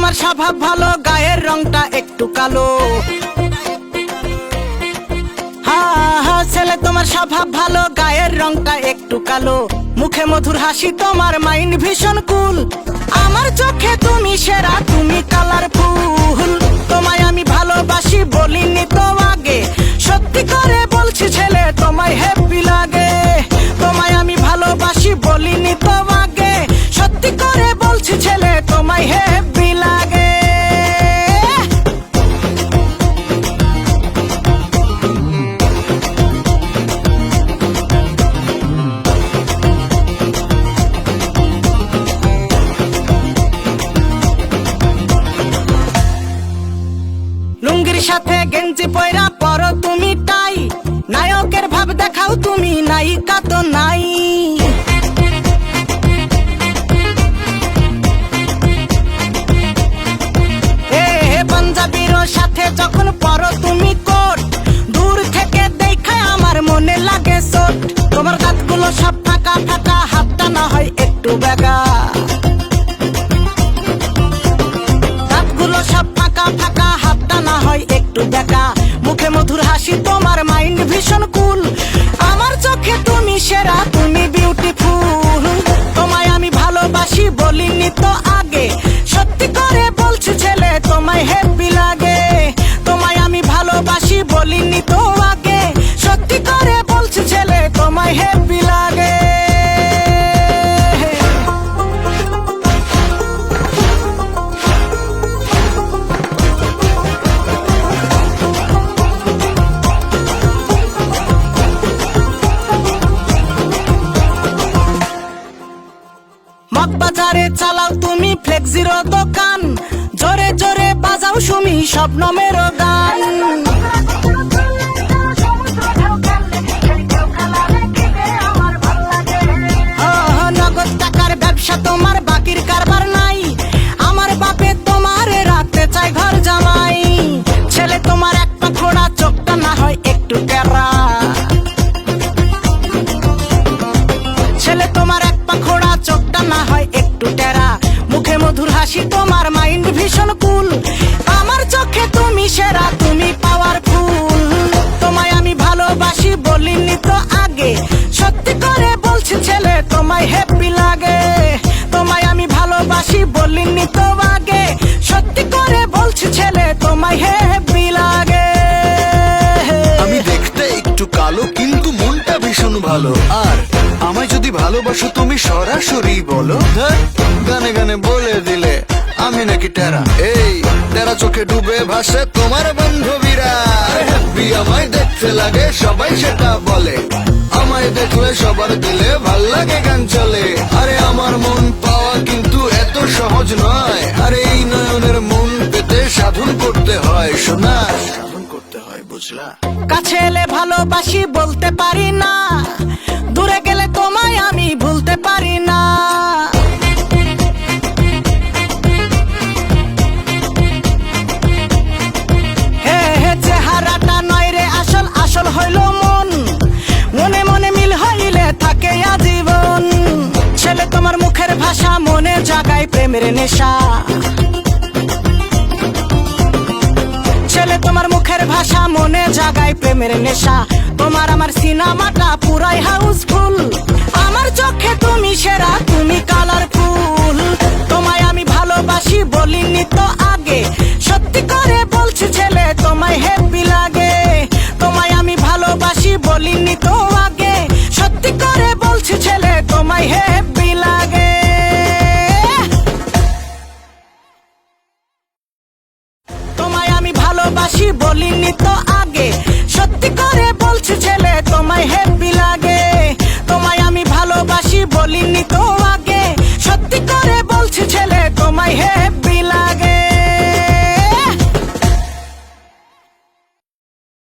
তোমার স্বভাব ভালো, গায়ের রংটা একটু কালো। ছেলে তোমার স্বভাব ভালো, গায়ের রংটা একটু কালো। মুখে মধুর হাসি, তোমার মাইন্ড ভীষণ কুল। আমার চোখে তুমি সেরা, তুমি কালারফুল। তোমায় আমি ভালোবাসি, বলিনি তো আগে, সত্যি করে বলছি ছেলে তোমায় হ্যাপি লাগে। তোমায় আমি ভালোবাসি, বলিনি তো আগে, সত্যি করে বলছি ছেলে তোমায় হ্যাপি লাগে। লুঙ্গির সাথে গেঞ্জি পয়রা পরো তুমি টাই, নায়কের ভাব দেখাও তুমি, নায়িকা তো নাই। পাঞ্জাবির সাথে যখন পরো তুমি কোট, দূর থেকে দেখে আমার মনে লাগে চোট। তোমার দাঁতগুলো সব ফাঁকা ফাঁকা, হাতটা না হয় একটু বেগা। দাঁতগুলো সব ফাঁকা ফাঁকা, হাতটা না হয় একটু বেগা। মুখে মধুর হাসি, তোমার মাইন্ড ভীষণ কুল। আমার চোখে তুমি সেরা, তুমি বিউটিফুল। তোমায় আমি ভালোবাসি, বলিনি তো আগে, সত্যি করে বলছি ছেলে তোমায় হ্যাপি লাগে। তোমায় আমি ভালোবাসি, বলিনি তো আগে, সত্যি করে বলছি ছেলে তোমায় হ্যাপি লাগে। বাজারে চালাও তুমি ফ্লেক্সিরো দোকান, জোরে জোরে বাজাও সুমি শবনমের গান। নগদ টাকার ব্যবসা তোমার, বাকির কারবার নাই। আমার বাপে তোমার রাখতে চাই ঘর জামাই। ছেলে তোমার এক পা খোড়া, চোখটা না হয় একটু টেরা। ছেলে তোমার এক পা খোড়া, চোখটা না হয় একটু টেরা। মুখে মধুর হাসি, তোমার মাইন্ড ভীষণ কুল। আমার চোখে তুমি সেরা, তুমি পাওয়ারফুল। তোমায় আমি ভালোবাসি, বলিনি তো আগে, সত্যি করে বলছি ছেলে তোমায় হ্যাপি লাগে। তোমায় আমি ভালোবাসি, বলিনি তো আগে, সত্যি করে বলছি ছেলে তোমায় হ্যাপি লাগে। আমি দেখতে একটু কালো, কিন্তু মনটা ভীষণ ভালো। আর আমায় যদি ভালোবাসো তুমি সরাসরি বলো। গানে গানে বলে দিলে আমি নাকি টেরা। এই টেরা চোখে ডুবে ভাসে তোমার বান্ধবীরা। হ্যাপি আমায় দেখতে লাগে, সবাই সেটা বলে। আমায় দেখলে সবার দিলে ভাল লাগে, গান চলে। আরে আমার মন পাওয়া কিন্তু এত সহজ নয়। আরে এই নয়নের মন পেতে সাধন করতে হয়, শোনা সাধন করতে হয়, বুঝলা। কাছে এলে ভালোবাসি বলতে পারি না, দূরে গেলে তোমায় আমি ভুলতে পারি না। চেহারাটা নয় রে আসল, আসল হইল মন। মনে মনে মিল হইলে থাকে আজীবন। ছেলে তোমার মুখের ভাষা, মনে জাগায় প্রেমের নেশা। ছেলে তোমার মুখের ভাষা, মনে জাগায় প্রেমের নেশা। তোমার আমার সিনেমাটা পুরাই হাউসফুল। আমার চোখে তুমি সেরা, তুমি কালারফুল। তোমায় আমি ভালোবাসি, বলিনি তো আগে, সত্যি করে বলছি ছেলে তোমায় হ্যাপি লাগে। তোমায় আমি ভালোবাসি, বলিনি তো আগে, সত্যি করে বলছি ছেলে তোমায় হ্যাপি লাগে। তোমায় আমি ভালোবাসি, বলিনি তো আগে, সত্যি করে বলছি ছেলে তোমায় হ্যাপি লাগে। তোমায় আমি ভালোবাসি, বলিনি তো আগে, সত্যি করে